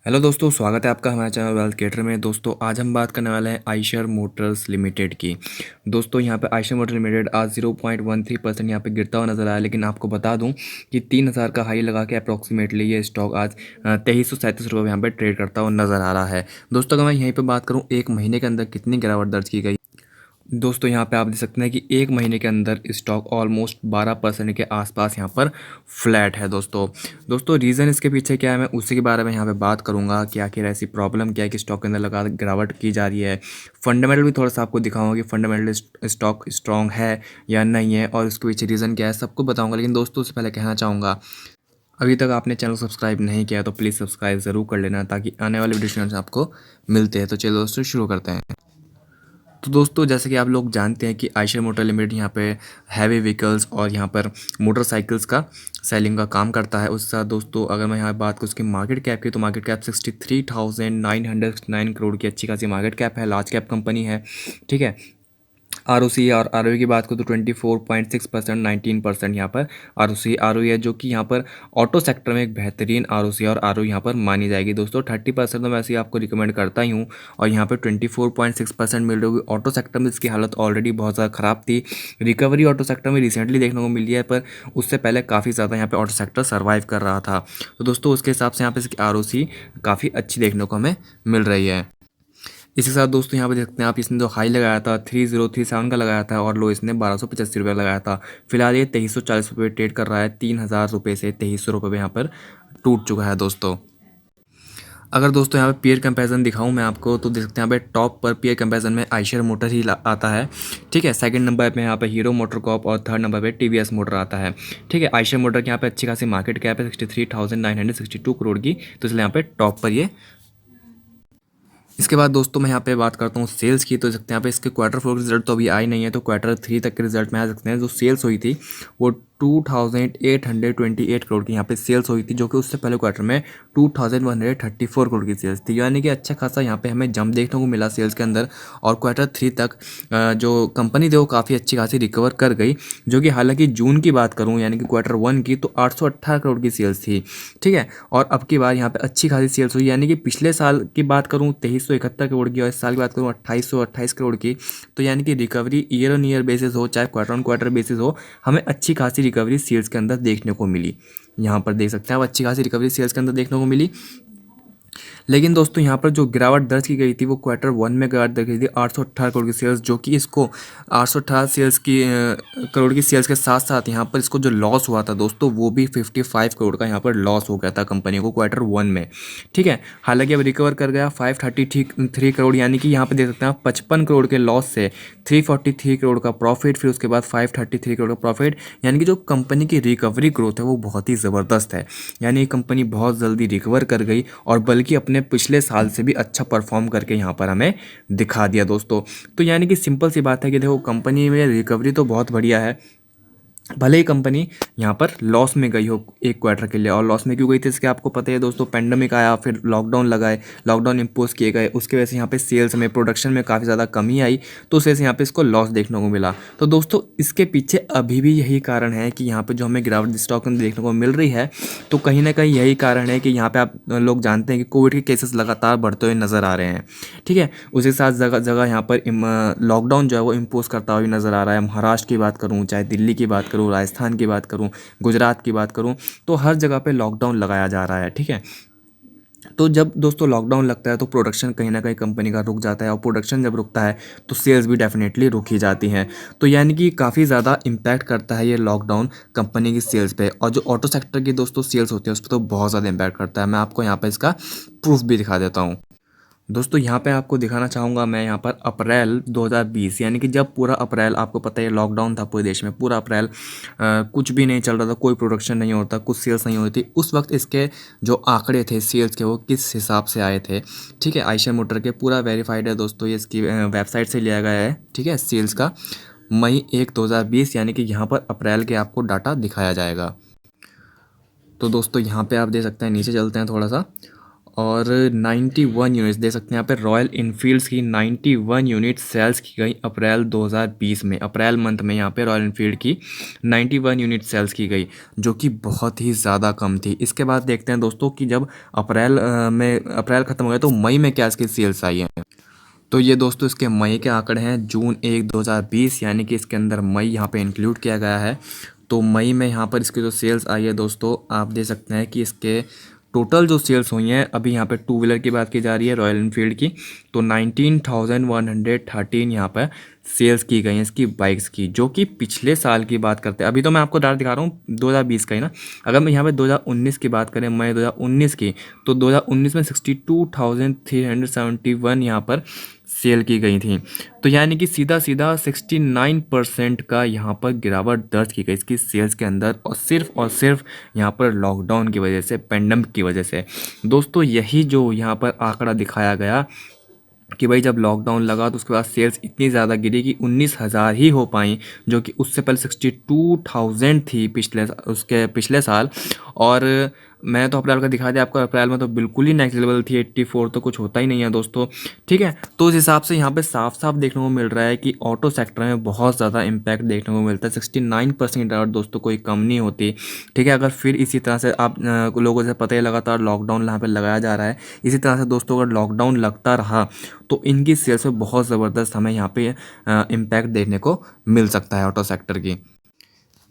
Hello दोस्तों, स्वागत है आपका हमारे चैनल वेल्थ क्रिएटर में। दोस्तों आज हम बात करने वाले हैं आइशर मोटर्स लिमिटेड की। दोस्तों यहाँ पे आइशर मोटर लिमिटेड आज 0.13% यहाँ पे गिरता हुआ नजर आया, लेकिन आपको बता दूं कि 3,000 का हाई लगा के अप्रॉक्सीमेटली ये स्टॉक आज 2337 रुपये यहाँ पे ट्रेड करता हुआ नजर आ रहा है। दोस्तों अगर मैं यहीं पर बात करूँ एक महीने के अंदर कितनी गिरावट दर्ज की गई, दोस्तों यहाँ पे आप देख सकते हैं कि एक महीने के अंदर स्टॉक ऑलमोस्ट 12% के आसपास यहाँ पर फ्लैट है। दोस्तों रीज़न इसके पीछे क्या है, मैं उसी के बारे में यहाँ पे बात करूँगा कि आखिर ऐसी प्रॉब्लम क्या है कि स्टॉक के अंदर लगा गिरावट की जा रही है। फंडामेंटल भी थोड़ा सा आपको दिखाऊंगा कि फंडामेंटल स्टॉक स्ट्रॉन्ग है या नहीं है और उसके पीछे रीज़न क्या है, सबको बताऊँगा। लेकिन दोस्तों उससे पहले कहना चाहूँगा, अभी तक आपने चैनल सब्सक्राइब नहीं किया तो प्लीज़ सब्सक्राइब ज़रूर कर लेना ताकि आने वाले वीडियो आपको मिलते हैं। तो चलो दोस्तों शुरू करते हैं। तो दोस्तों जैसे कि आप लोग जानते हैं कि आइशर मोटर लिमिटेड यहाँ पे हैवी व्हीकल्स और यहाँ पर मोटरसाइकिल्स का सेलिंग का काम करता है। उसके साथ दोस्तों अगर मैं यहाँ बात करूँ उसकी मार्केट कैप की, तो मार्केट कैप 63,909 करोड़ की अच्छी खासी मार्केट कैप है, लार्ज कैप कंपनी है। ठीक है। आरओसी और आरओई की बात करूँ तो 24.6%, 19% यहाँ पर आरओई है, जो कि यहाँ पर ऑटो सेक्टर में एक बेहतरीन आरओसी और आरओई यहाँ पर मानी जाएगी। दोस्तों 30% तो वैसे ही आपको रिकमेंड करता ही हूँ, और यहाँ पर 24.6% मिल रही होगी। ऑटो सेक्टर में इसकी हालत ऑलरेडी बहुत ज़्यादा ख़राब थी। रिकवरी ऑटो सेक्टर में रिसेंटली देखने को मिली है, पर उससे पहले काफ़ी ज़्यादा यहाँ पर ऑटो सेक्टर सर्वाइव कर रहा था। तो दोस्तों उसके हिसाब से यहाँ पर इसकी आरओसी काफ़ी अच्छी देखने को हमें मिल रही है। इसके साथ दोस्तों यहाँ पे देख सकते हैं आप, इसने जो हाई लगाया था 3037 का लगाया था और लो इसने 1285 रुपये लगाया था। फिलहाल ये 2340 रुपये ट्रेड कर रहा है। 3,000 रुपये से 2300 रुपये यहाँ पर टूट चुका है। दोस्तों अगर दोस्तों यहाँ पे पीयर कंपैरिजन दिखाऊं मैं आपको, तो देख सकते हैं यहाँ पे टॉप पर पीयर कंपैरिजन में आइशर मोटर ही आता है। ठीक है। सेकंड नंबर पे यहाँ पे हीरो मोटर कॉप और थर्ड नंबर पे टीवीएस मोटर आता है। ठीक है। आइशर मोटर की यहाँ पे अच्छी खासी मार्केट कैप है 63,962 करोड़ की, तो इसलिए यहाँ पे टॉप पर ये। इसके बाद दोस्तों मैं यहाँ पे बात करता हूँ सेल्स की, तो सकते हैं यहाँ पे इसके क्वार्टर फोर रिजल्ट तो अभी आई नहीं है, तो क्वार्टर थ्री तक के रिजल्ट में आ सकते हैं। जो सेल्स हुई थी वो 2,828 करोड़ की यहाँ पे सेल्स हुई थी, जो कि उससे पहले क्वार्टर में 2,134 करोड़ की सेल्स थी। यानी कि अच्छा खासा यहाँ पे हमें जंप देखने को मिला सेल्स के अंदर। और क्वार्टर थ्री तक जो कंपनी थी वो काफ़ी अच्छी खासी रिकवर कर गई, जो कि हालांकि जून की बात करूँ यानी कि क्वार्टर वन की, तो 818 करोड़ की सेल्स थी। ठीक है। और अब की बार यहाँ पे अच्छी खासी सेल्स हुई, यानी कि पिछले साल की बात करूँ 2371 करोड़ की और इस साल की बात करूँ 2828 करोड़ की। तो यानी कि recovery year on year basis हो चाहे क्वार्टर ऑन क्वार्टर बेसिस हो, हमें अच्छी खासी रिकवरी सेल्स के अंदर देखने को मिली। यहाँ पर देख सकते हैं आप, अच्छी खासी रिकवरी सेल्स के अंदर देखने को मिली। लेकिन दोस्तों यहाँ पर जो गिरावट दर्ज की गई थी वो क्वार्टर वन में गिरावट दर्ज की थी 818 करोड़ की सेल्स, जो कि इसको 818 सेल्स की करोड़ की सेल्स के साथ साथ यहाँ पर इसको जो लॉस हुआ था दोस्तों वो भी 55 करोड़ का यहाँ पर लॉस हो गया था कंपनी को क्वार्टर वन में। ठीक है। हालांकि अब रिकवर कर गया 533 करोड़, यानी कि यहाँ पर देख सकते हैं आप 55 करोड़ के लॉस से 343 करोड़ का प्रॉफिट, फिर उसके बाद 533 करोड़ का प्रॉफिट। यानी कि जो कंपनी की रिकवरी ग्रोथ है वो बहुत ही ज़बरदस्त है। यानी कंपनी बहुत जल्दी रिकवर कर गई और बल्कि अपने पिछले साल से भी अच्छा परफॉर्म करके यहाँ पर हमें दिखा दिया दोस्तों। तो यानी कि सिंपल सी बात है कि देखो कंपनी में रिकवरी तो बहुत बढ़िया है, भले ही कंपनी यहाँ पर लॉस में गई हो एक क्वार्टर के लिए। और लॉस में क्यों गई थी इसके आपको पता है दोस्तों, पेंडेमिक आया, फिर लॉकडाउन लगाए, लॉकडाउन इम्पोज किए गए, उसके वजह से यहाँ पे सेल्स में प्रोडक्शन में काफ़ी ज़्यादा कमी आई, तो उस वजह से यहाँ पे इसको लॉस देखने को मिला। तो दोस्तों इसके पीछे अभी भी यही कारण है कि यहाँ पर जो हमें गिरावट स्टॉक में देखने को मिल रही है, तो कहीं ना कहीं यही कारण है कि यहाँ पर आप लोग जानते हैं कि कोविड के केसेस लगातार बढ़ते हुए नज़र आ रहे हैं। ठीक है। उसी के साथ जगह जगह यहाँ पर लॉकडाउन जो है वो इम्पोज करता हुआ नज़र आ रहा है। महाराष्ट्र की बात करूँ, चाहे दिल्ली की बात करूँ, राजस्थान की बात करूं, गुजरात की बात करूं, तो हर जगह पे लॉकडाउन लगाया जा रहा है। ठीक है। तो जब दोस्तों लॉकडाउन लगता है तो प्रोडक्शन कहीं ना कहीं कंपनी का रुक जाता है, और प्रोडक्शन जब रुकता है तो सेल्स भी डेफिनेटली रुक ही जाती हैं। तो यानी कि काफ़ी ज़्यादा इम्पैक्ट करता है ये लॉकडाउन कंपनी की सेल्स पे। और जो ऑटो सेक्टर की दोस्तों सेल्स होती है उस पर तो बहुत ज़्यादा इम्पैक्ट करता है। मैं आपको यहाँ पर इसका प्रूफ भी दिखा देता हूँ। दोस्तों यहाँ पे आपको दिखाना चाहूँगा मैं यहाँ पर अप्रैल 2020, यानी कि जब पूरा अप्रैल, आपको पता है लॉकडाउन था पूरे देश में, पूरा अप्रैल कुछ भी नहीं चल रहा था, कोई प्रोडक्शन नहीं होता, कुछ सेल्स नहीं होती थी। उस वक्त इसके जो आंकड़े थे सेल्स के वो किस हिसाब से आए थे। ठीक है। आइशर मोटर के पूरा वेरीफाइड है दोस्तों, ये इसकी वेबसाइट से लिया गया है। ठीक है। सेल्स का मई 1 2020, यानी कि यहाँ पर अप्रैल के आपको डाटा दिखाया जाएगा। तो दोस्तों यहाँ पर आप देख सकते हैं, नीचे चलते हैं थोड़ा सा, और 91 यूनिट्स देख सकते हैं यहाँ पे रॉयल इनफील्ड्स की 91 यूनिट सेल्स की गई अप्रैल 2020 में, अप्रैल मंथ में यहाँ पे रॉयल इनफील्ड की 91 यूनिट सेल्स की गई, जो कि बहुत ही ज़्यादा कम थी। इसके बाद देखते हैं दोस्तों कि जब अप्रैल ख़त्म हो गया तो मई में क्या इसकी सेल्स आई है। तो ये दोस्तों इसके मई के आंकड़े हैं, जून 1 2020, यानी कि इसके अंदर मई यहाँ पे इंक्लूड किया गया है। तो मई में यहाँ पर इसकी जो सेल्स आई है दोस्तों, आप देख सकते हैं कि इसके टोटल जो सेल्स हुई हैं, अभी यहाँ पे टू व्हीलर की बात की जा रही है रॉयल इनफील्ड की, तो 19,113 यहाँ पर सेल्स की गई हैं इसकी बाइक्स की, जो कि पिछले साल की बात करते हैं। अभी तो मैं आपको डाटा दिखा रहा हूँ 2020 का ही ना। अगर मैं यहाँ पे 2019 की बात करें, मई 2019 की, तो 2019 में 62,371 यहाँ पर सेल की गई थी। तो यानी कि सीधा सीधा 69% का यहाँ पर गिरावट दर्ज की गई इसकी सेल्स के अंदर, और सिर्फ यहाँ पर लॉकडाउन की वजह से, पेंडेमिक की वजह से। दोस्तों यही जो यहाँ पर आंकड़ा दिखाया गया कि भाई जब लॉकडाउन लगा तो उसके बाद सेल्स इतनी ज़्यादा गिरी कि 19,000 ही हो पाई, जो कि उससे पहले 62,000 थी पिछले साल। और मैं तो अप्रैल का दिखा दिया आपको, अप्रैल में तो बिल्कुल ही नेक्स्ट लेवल थी, 84 तो कुछ होता ही नहीं है दोस्तों। ठीक है, तो उस हिसाब से यहाँ पे साफ साफ देखने को मिल रहा है कि ऑटो सेक्टर में बहुत ज़्यादा इम्पैक्ट देखने को मिलता है। 69% गिरावट दोस्तों कोई कम नहीं होती। ठीक है, अगर फिर इसी तरह से आप लोगों से पता ही लगातार लॉकडाउन यहाँ पे लगाया जा रहा है, इसी तरह से दोस्तों अगर लॉकडाउन लगता रहा तो इनकी सेल्स में बहुत ज़बरदस्त हमें यहाँ पे इम्पैक्ट देखने को मिल सकता है ऑटो सेक्टर की।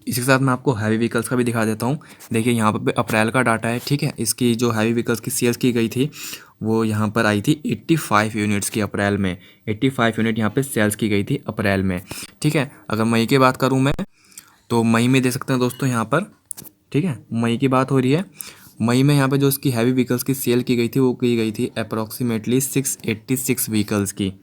इसी के साथ मैं आपको हैवी व्हीकल्स का भी दिखा देता हूँ। देखिए यहाँ पर अप्रैल का डाटा है। ठीक है, इसकी जो हैवी व्हीकल्स की सेल्स की गई थी वो यहाँ पर आई थी 85 यूनिट्स की अप्रैल में, 85 यूनिट यहाँ पे सेल्स की गई थी अप्रैल में। ठीक है, अगर मई की बात करूँ मैं, तो मई में देख सकते हैं दोस्तों यहाँ पर, ठीक है, मई की बात हो रही है। मई में यहाँ पे जो इसकी हैवी व्हीकल्स की सेल की गई थी वो की गई थी अप्रॉक्सीमेटली 686 व्हीकल्स की।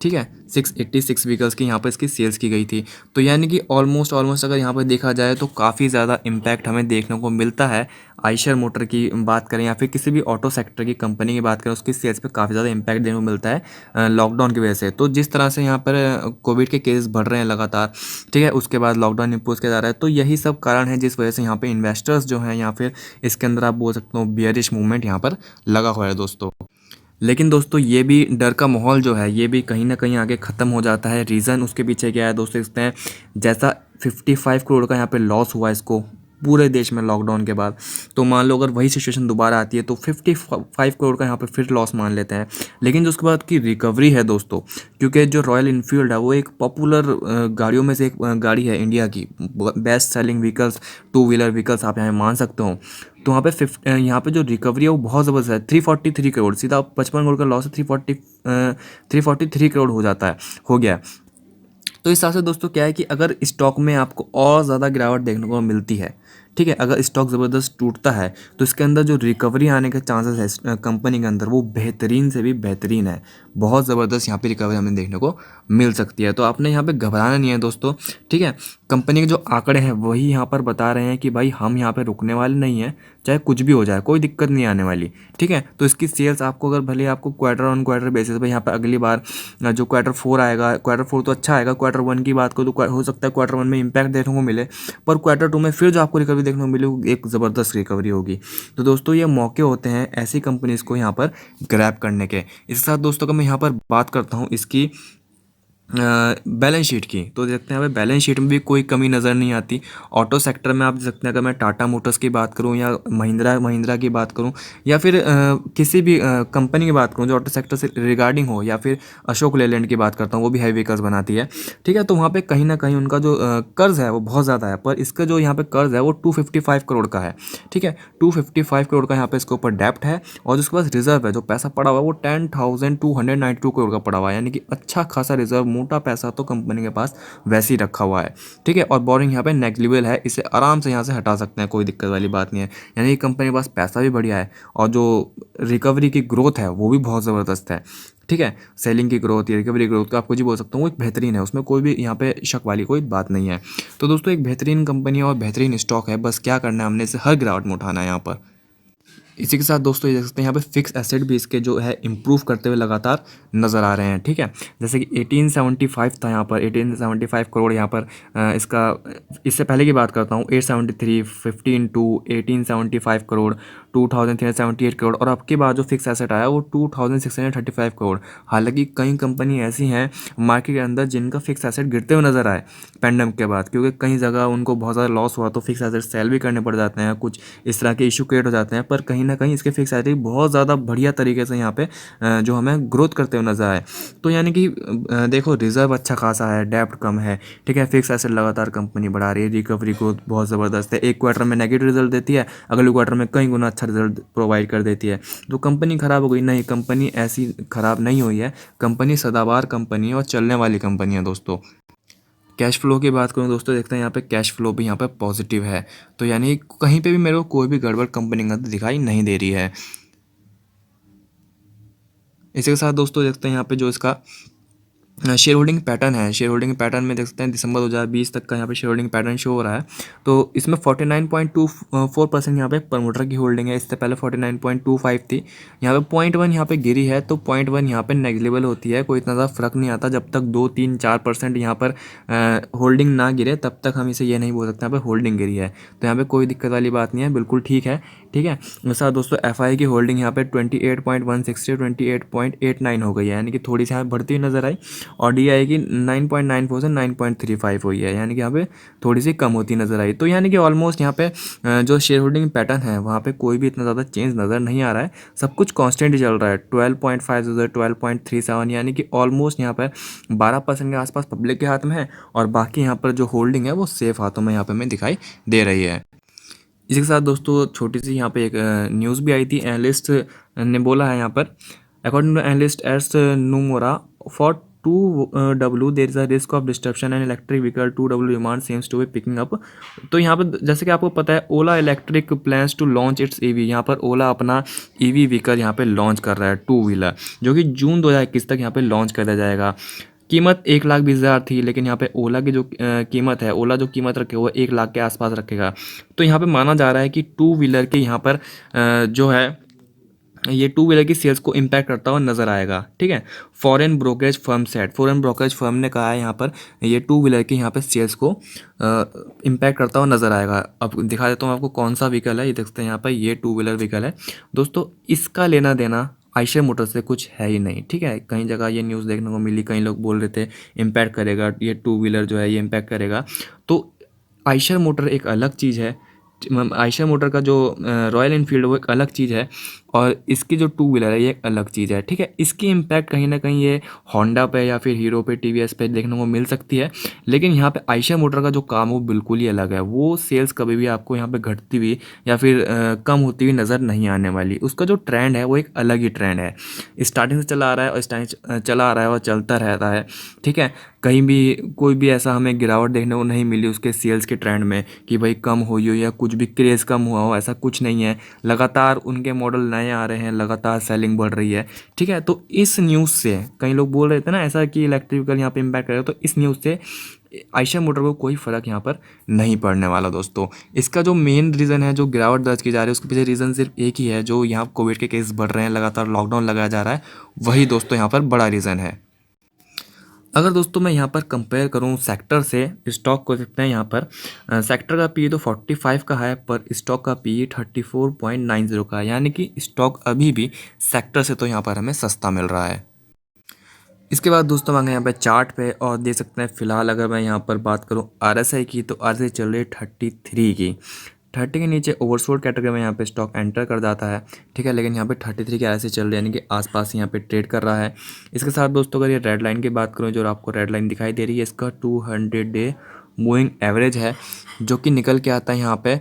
ठीक है, 686 व्हीकल्स की यहाँ पर इसकी सेल्स की गई थी। तो यानी कि ऑलमोस्ट अगर यहाँ पर देखा जाए तो काफ़ी ज़्यादा इम्पैक्ट हमें देखने को मिलता है। आइशर मोटर की बात करें या फिर किसी भी ऑटो सेक्टर की कंपनी की बात करें, उसकी सेल्स पे काफ़ी ज़्यादा इम्पैक्ट देखने को मिलता है लॉकडाउन की वजह से। तो जिस तरह से यहाँ पर कोविड के केस बढ़ रहे हैं लगातार, ठीक है, उसके बाद लॉकडाउन इम्पोज किया जा रहा है, तो यही सब कारण है जिस वजह से यहाँ पे इन्वेस्टर्स जो हैं या फिर इसके अंदर आप बोल सकते हो बियरिश मूवमेंट यहाँ पर लगा हुआ है दोस्तों। लेकिन दोस्तों ये भी डर का माहौल जो है ये भी कहीं ना कहीं आगे ख़त्म हो जाता है। रीज़न उसके पीछे क्या है दोस्तों, देखते हैं। जैसा 55 करोड़ का यहाँ पे लॉस हुआ इसको पूरे देश में लॉकडाउन के बाद, तो मान लो अगर वही सिचुएशन दोबारा आती है तो 55 करोड़ का यहाँ पे फिर लॉस मान लेते हैं। लेकिन जो उसके बाद की रिकवरी है दोस्तों, क्योंकि जो रॉयल इनफील्ड है वो एक पॉपुलर गाड़ियों में से एक गाड़ी है, इंडिया की best selling vehicles, two wheeler vehicles आप यहाँ मान सकते हो। तो यहाँ पे जो रिकवरी है वो बहुत ज़बरदस्त है। 343 करोड़, सीधा 55 करोड़ का लॉस है, 343 करोड़ हो गया। तो इस हिसाब से दोस्तों क्या है कि अगर स्टॉक में आपको और ज़्यादा गिरावट देखने को मिलती है, ठीक है, अगर स्टॉक ज़बरदस्त टूटता है तो इसके अंदर जो रिकवरी आने के चांसेस है कंपनी के अंदर वो बेहतरीन से भी बेहतरीन है। बहुत ज़बरदस्त यहाँ पे रिकवरी हमें देखने को मिल सकती है। तो आपने यहाँ पे घबराना नहीं है दोस्तों। ठीक है, कंपनी के जो आंकड़े हैं वही यहाँ पर बता रहे हैं कि भाई हम यहाँ पे रुकने वाले नहीं हैं, चाहे कुछ भी हो जाए कोई दिक्कत नहीं आने वाली। ठीक है, तो इसकी सेल्स आपको अगर भले आपको क्वार्टर ऑन क्वार्टर बेसिस पे यहाँ पर अगली बार जो Q4 आएगा, Q4 तो अच्छा आएगा। Q1 की बात करूँ तो हो सकता है Q1 में इम्पैक्ट देखने को मिले, पर Q2 में फिर जो आपको रिकवरी देखने को मिले एक ज़बरदस्त रिकवरी होगी। तो दोस्तों ये मौके होते हैं ऐसी कंपनीज़ को यहाँ पर ग्रैब करने के। इसके साथ दोस्तों का मैं यहाँ पर बात करता हूँ इसकी बैलेंस शीट की, तो देखते हैं हमें बैलेंस शीट में भी कोई कमी नज़र नहीं आती। ऑटो सेक्टर में आप देख सकते हैं, अगर मैं टाटा मोटर्स की बात करूं या महिंद्रा की बात करूं या फिर किसी भी कंपनी की बात करूं जो ऑटो सेक्टर से रिगार्डिंग हो, या फिर अशोक लेलैंड की बात करता हूं, वो भी हैवी व्हीकल्स बनाती है। ठीक है, तो वहाँ पे कहीं ना कहीं उनका जो कर्ज है वो बहुत ज़्यादा है, पर इसका जो यहाँ पे कर्ज है वो 255 करोड़ का है। ठीक है, 255 करोड़ का यहाँ पे इसके ऊपर डेप्ट है, और उसके पास रिजर्व है, जो पैसा पड़ा हुआ है वो 10,292 करोड़ का पड़ा हुआ है, यानी कि अच्छा खासा रिजर्व, मोटा पैसा तो कंपनी के पास वैसे ही रखा हुआ है। ठीक है, और बोरिंग यहाँ पे नेग्लिजिबल है, इसे आराम से यहाँ से हटा सकते हैं, कोई दिक्कत वाली बात नहीं है। यानी कि कंपनी के पास पैसा भी बढ़िया है, और जो रिकवरी की ग्रोथ है वो भी बहुत ज़बरदस्त है। ठीक है, सेलिंग की ग्रोथ या रिकवरी ग्रोथ तो आपको जी बोल सकता हूँ वो एक बेहतरीन है, उसमें कोई भी यहाँ पे शक वाली कोई बात नहीं है। तो दोस्तों एक बेहतरीन कंपनी और बेहतरीन स्टॉक है, बस क्या करना है हमने इसे हर गिरावट में उठाना है यहाँ पर। इसी के साथ दोस्तों ये देख सकते हैं यहाँ पे फिक्स एसेट भी इसके जो है इंप्रूव करते हुए लगातार नज़र आ रहे हैं। ठीक है, जैसे कि 1875 था यहाँ पर, 1875 करोड़ यहाँ पर इसका, इससे पहले की बात करता हूँ 873, 15 टू 1875 करोड़, 2378 करोड़, और अब के बाद जो फिक्स एसेट आया वो 2635 करोड़। हालांकि कई कंपनी ऐसी हैं मार्केट के अंदर जिनका फिक्स एसेट गिरते हुए नजर आए पेंडेमिक के बाद, क्योंकि कई जगह उनको बहुत ज़्यादा लॉस हुआ तो फिक्स एसेट सेल भी करने पड़ जाते हैं, कुछ इस तरह के इशू क्रिएट हो जाते हैं। पर कहीं ना कहीं इसके फिक्स एसेट बहुत ज़्यादा बढ़िया तरीके से यहाँ पे जो हमें ग्रोथ करते हुए नजर आए। तो यानी कि देखो रिजर्व अच्छा खासा है, डेप्ट कम है, ठीक है, फिक्स एसेट लगातार कंपनी बढ़ा रही है, रिकवरी ग्रोथ बहुत ज़बरदस्त है, एक क्वार्टर में नेगेटिव रिजल्ट देती है, अगले क्वार्टर में कई गुना अच्छा रिजल्ट प्रोवाइड कर देती है। तो कंपनी ख़राब हो गई? नहीं, कंपनी ऐसी ख़राब नहीं हुई है, कंपनी सदाबहार कंपनी है और चलने वाली कंपनी है दोस्तों। कैश फ्लो की बात करूँ दोस्तों, देखते हैं यहाँ पे कैश फ्लो भी यहाँ पे पॉजिटिव है, तो यानी कहीं पे भी मेरे को कोई भी गड़बड़ कंपनी के अंदर दिखाई नहीं दे रही है। इसी के साथ दोस्तों देखते हैं यहाँ पे जो इसका शेयर होल्डिंग पैटर्न है, शेयर होल्डिंग पैटर्न में देख सकते हैं दिसंबर 2020 तक का यहाँ पे शेयर होल्डिंग पैटर्न शो हो रहा है। तो इसमें 49.24% यहाँ पे प्रमोटर की होल्डिंग है, इससे पहले 49.25 थी। यहाँ पे 0.1 यहाँ पे गिरी है, तो 0.1 यहाँ पे नेग्लिजिबल होती है, कोई इतना ज़्यादा फर्क नहीं आता। जब तक 2-3-4% यहाँ पर होल्डिंग ना गिरे तब तक हम इसे ये नहीं बोल सकते यहाँ पे होल्डिंग गिरी है। तो यहाँ पे कोई दिक्कत वाली बात नहीं है, बिल्कुल ठीक है, ठीक है। वैसा दोस्तों FI की होल्डिंग यहाँ पे 28.16 से 28.89 हो गई है, यानी कि थोड़ी सी यहाँ बढ़ती हुई नजर आई, और DI की 9.94 से 9.35 हुई है, यानी कि यहाँ पे थोड़ी सी कम होती नजर आई। तो यानी कि ऑलमोस्ट यहाँ पे जो शेयर होल्डिंग पैटर्न है वहाँ पे कोई भी इतना ज़्यादा चेंज नज़र नहीं आ रहा है, सब कुछ कांस्टेंट ही चल रहा है। 12.5 से 12.37, यानी कि ऑलमोस्ट यहाँ पे 12% के आसपास पब्लिक के हाथ में है, और बाकी यहाँ पर जो होल्डिंग है वो सेफ हाथों में यहाँ पे हमें दिखाई दे रही है। इसी के साथ दोस्तों छोटी सी यहाँ पे एक न्यूज़ भी आई थी, एनालिस्ट ने बोला है यहाँ पर, according to analysts Nomura, for 2W there is a risk of disruption and electric vehicle 2W demand seems to be picking up. तो यहाँ पर जैसे कि आपको पता है Ola electric plans to launch its EV, यहाँ पर ओला अपना EV व्हीकल यहाँ पे लॉन्च कर रहा है, 2 व्हीलर, जो कि जून 2021 तक यहाँ पे लॉन्च कर दिया जाएगा। कीमत 1,20,000 थी, लेकिन यहाँ पे ओला की जो कीमत है, ओला जो कीमत रखे वो 1 लाख के आसपास रखेगा। तो यहाँ पे माना जा रहा है कि 2 व्हीलर के यहाँ पर जो है ये 2 व्हीलर की सेल्स को इम्पैक्ट करता हुआ नजर आएगा, ठीक है। Foreign brokerage firm set, foreign brokerage firm ने कहा है यहाँ पर ये 2 व्हीलर की यहाँ पे सेल्स को इम्पैक्ट करता हुआ नजर आएगा। अब दिखा देता हूँ आपको कौन सा व्हीकल है, ये देखते हैं यहाँ पर, ये 2 व्हीलर व्हीकल है दोस्तों। इसका लेना देना आयशर मोटर से कुछ है ही नहीं, ठीक है। कई जगह ये न्यूज़ देखने को मिली, कई लोग बोल रहे थे इम्पैक्ट करेगा, ये 2 व्हीलर जो है ये इम्पैक्ट करेगा। तो आयशर मोटर एक अलग चीज़ है, आयशर मोटर का जो रॉयल इनफील्ड वो एक अलग चीज़ है, और इसकी जो 2 व्हीलर है ये एक अलग चीज़ है, ठीक है। इसकी इम्पैक्ट कहीं ना कहीं ये होंडा पे या फिर हीरो पे, TVS पे देखने को मिल सकती है, लेकिन यहाँ पे आयशर मोटर का जो काम वो बिल्कुल ही अलग है। वो सेल्स कभी भी आपको यहाँ पे घटती हुई या फिर कम होती हुई नज़र नहीं आने वाली। उसका जो ट्रेंड है वो एक अलग ही ट्रेंड है, स्टार्टिंग से चला आ रहा है और स्टार्टिंग चला आ रहा है और चलता रहता है, ठीक है। कहीं भी कोई भी ऐसा हमें गिरावट देखने को नहीं मिली उसके सेल्स के ट्रेंड में कि भाई कम हुई हो या कुछ भी क्रेज़ कम हुआ हो, ऐसा कुछ नहीं है। लगातार उनके मॉडल नए आ रहे हैं, लगातार सेलिंग बढ़ रही है, ठीक है। तो इस न्यूज़ से कई लोग बोल रहे थे ना ऐसा कि इलेक्ट्रिक व्हीकल यहाँ पे इम्पैक्ट करेगा, तो इस न्यूज़ से आयशर मोटर को कोई फ़र्क यहाँ पर नहीं पड़ने वाला दोस्तों। इसका जो मेन रीज़न है, जो गिरावट दर्ज की जा रही है, उसके पीछे रीज़न सिर्फ एक ही है, जो यहाँ कोविड के केस बढ़ रहे हैं, लगातार लॉकडाउन लगाया जा रहा है, वही दोस्तों यहाँ पर बड़ा रीज़न है। अगर दोस्तों मैं यहाँ पर कंपेयर करूँ सेक्टर से स्टॉक को, देखते हैं यहाँ पर सेक्टर का PE तो 45 का है, पर स्टॉक का PE 34.90 का है, यानी कि स्टॉक अभी भी सेक्टर से तो यहाँ पर हमें सस्ता मिल रहा है। इसके बाद दोस्तों मैं यहाँ पे चार्ट पे और देख सकते हैं, फिलहाल अगर मैं यहाँ पर बात करूँ RSI की, तो RSI चल रही है 33 की, 30 के नीचे ओवरसोल्ड कैटेगरी में यहाँ पे स्टॉक एंटर कर जाता है, ठीक है। लेकिन यहाँ पे 33 के RSI चल रही है, यानी कि आसपास यहाँ पे ट्रेड कर रहा है। इसके साथ दोस्तों अगर ये रेड लाइन की बात करूँ, जो आपको रेड लाइन दिखाई दे रही है, इसका 200 डे मूविंग एवरेज है, जो कि निकल के आता है यहाँ पे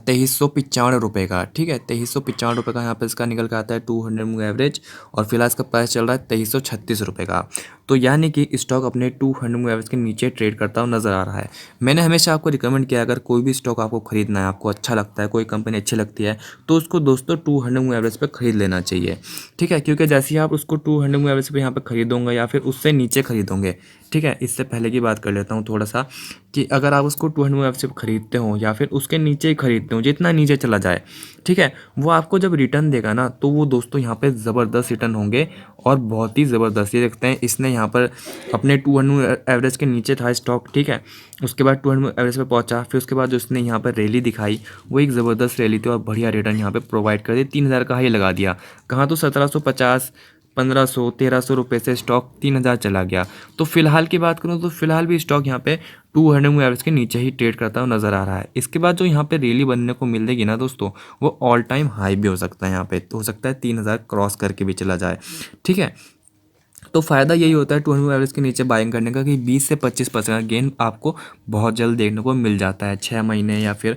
2395 रुपये का, ठीक है। 2395 रुपये का यहाँ पे इसका निकल के आता है 200 मूविंग एवरेज, और फिलहाल इसका प्राइस चल रहा है 2336 रुपये का। तो यानी कि स्टॉक अपने 200 मूविंग एवरेज के नीचे ट्रेड करता हुआ नज़र आ रहा है। मैंने हमेशा आपको रिकमेंड किया, अगर कोई भी स्टॉक आपको खरीदना है, आपको अच्छा लगता है, कोई कंपनी अच्छी लगती है, तो उसको दोस्तों 200 मूविंग एवरेज पे खरीद लेना चाहिए, ठीक है। क्योंकि जैसे ही आप उसको 200 मूविंग एवरेज पे यहाँ पे खरीदोगे या फिर उससे नीचे खरीदोगे, ठीक है। इससे पहले की बात कर लेता हूँ थोड़ा सा, कि अगर आप उसको 200 मूविंग एवरेज पे खरीदते हो या फिर उसके नीचे ही खरीदते हो, जितना नीचे चला जाए, ठीक है, वो आपको जब रिटर्न देगा ना, तो वो दोस्तों यहाँ पे ज़बरदस्त रिटर्न होंगे, और बहुत ही ज़बरदस्त। ये देखते हैं इसने यहाँ यहाँ पर अपने 200 एवरेज के नीचे था स्टॉक, ठीक है। उसके बाद 200 एवरेज पे पहुंचा, फिर उसके बाद जो उसने यहाँ पर रैली दिखाई वो एक ज़बरदस्त रैली थी और बढ़िया रिटर्न यहाँ पे प्रोवाइड कर दी, 3000 का हाई लगा दिया। कहाँ तो 1750 1500 1300 रुपये से स्टॉक 3000 चला गया। तो फिलहाल की बात करूँ तो फिलहाल भी स्टॉक यहाँ पे 200 एवरेज के नीचे ही ट्रेड करता हुआ नज़र आ रहा है। इसके बाद जो यहाँ पे रैली बनने को मिलेगी ना दोस्तों, वो ऑल टाइम हाई भी हो सकता है, यहाँ पे तो हो सकता है 3000 क्रॉस करके भी चला जाए, ठीक है। तो फ़ायदा यही होता है 200 एवरेज के नीचे बाइंग करने का कि 20 से 25% का गेन आपको बहुत जल्द देखने को मिल जाता है, 6 महीने या फिर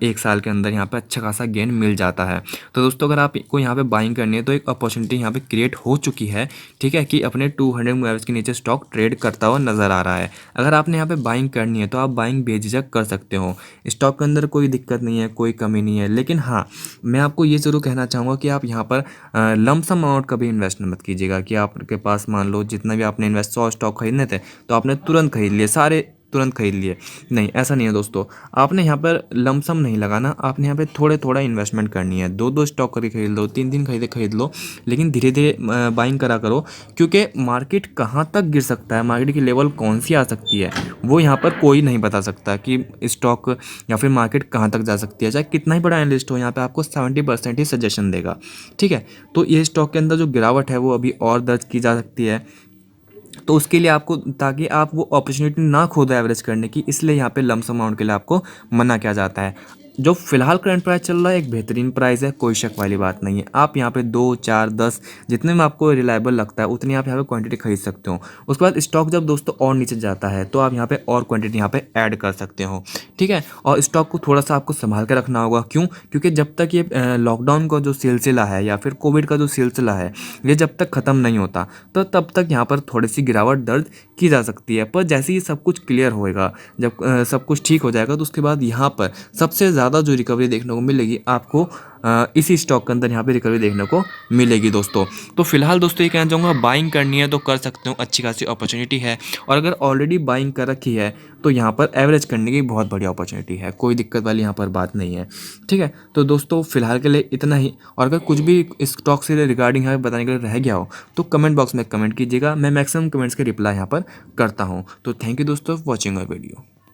1 साल के अंदर यहाँ पे अच्छा खासा गेन मिल जाता है। तो दोस्तों अगर आपको यहाँ पे बाइंग करनी है तो एक अपॉर्चुनिटी यहाँ पे क्रिएट हो चुकी है, ठीक है, कि अपने 200 एवरेज के नीचे स्टॉक ट्रेड करता हुआ नज़र आ रहा है। अगर आपने यहाँ पे बाइंग करनी है तो आप बाइंग बेझिझक कर सकते हो, स्टॉक के अंदर कोई दिक्कत नहीं है, कोई कमी नहीं है। लेकिन हाँ, मैं आपको ये ज़रूर कहना चाहूँगा कि आप यहाँ पर लमसम अमाउंट कभी इन्वेस्ट मत कीजिएगा कि आपके पास मान लो जितना भी आपने इन्वेस्ट 100 स्टॉक खरीदने थे तो आपने तुरंत खरीद लिए, सारे तुरंत खरीद लिए। नहीं, ऐसा नहीं है दोस्तों। आपने यहाँ पर लमसम नहीं लगाना, आपने यहाँ पे थोड़े थोड़ा इन्वेस्टमेंट करनी है। 2-2 स्टॉक करके खरीद लो, 3-3 खरीद लो, लेकिन धीरे धीरे बाइंग करा करो, क्योंकि मार्केट कहाँ तक गिर सकता है, मार्केट की लेवल कौन सी आ सकती है, वो यहाँ पर कोई नहीं बता सकता कि स्टॉक या फिर मार्केट कहाँ तक जा सकती है। चाहे कितना ही बड़ा एनालिस्ट हो, यहाँ पे आपको 70% ही सजेशन देगा, ठीक है। तो ये स्टॉक के अंदर जो गिरावट है वो अभी और दर्ज की जा सकती है। तो उसके लिए आपको, ताकि आप वो अपॉर्चुनिटी ना खो दो एवरेज करने की, इसलिए यहाँ पे लमसम अमाउंट के लिए आपको मना किया जाता है। जो फिलहाल करंट प्राइस चल रहा है एक बेहतरीन प्राइस है, कोई शक वाली बात नहीं है। आप यहाँ पे 2 4 10 जितने में आपको रिलायबल लगता है उतनी आप यहाँ पे क्वांटिटी खरीद सकते हो। उसके बाद स्टॉक जब दोस्तों और नीचे जाता है तो आप यहाँ पे और क्वांटिटी यहाँ पे ऐड कर सकते हो, ठीक है। और स्टॉक को थोड़ा सा आपको संभाल के रखना होगा, क्यों? क्योंकि जब तक ये लॉकडाउन का जो सिलसिला है या फिर कोविड का जो सिलसिला है ये जब तक ख़त्म नहीं होता तो तब तक यहाँ पर थोड़ी सी गिरावट दर्ज की जा सकती है। पर जैसे ही सब कुछ क्लियर होएगा, जब सब कुछ ठीक हो जाएगा, तो उसके बाद यहाँ पर सबसे ज़्यादा जो रिकवरी देखने को मिलेगी आपको इसी स्टॉक के अंदर यहाँ पे रिकवरी देखने को मिलेगी दोस्तों। तो फिलहाल दोस्तों ये कहना चाहूँगा, बाइंग करनी है तो कर सकते हो, अच्छी खासी अपॉर्चुनिटी है। और अगर ऑलरेडी बाइंग कर रखी है तो यहाँ पर एवरेज करने की बहुत बड़ी अपॉर्चुनिटी है, कोई दिक्कत वाली यहाँ पर बात नहीं है, ठीक है। तो दोस्तों फिलहाल के लिए इतना ही। और अगर कुछ भी स्टॉक से रिगार्डिंग यहाँ बताने के लिए रह गया हो तो कमेंट बॉक्स में कमेंट कीजिएगा, मैं मैक्सिमम कमेंट्स के रिप्लाई यहाँ पर करता हूँ। तो थैंक यू दोस्तों फॉर वॉचिंग आवर वीडियो।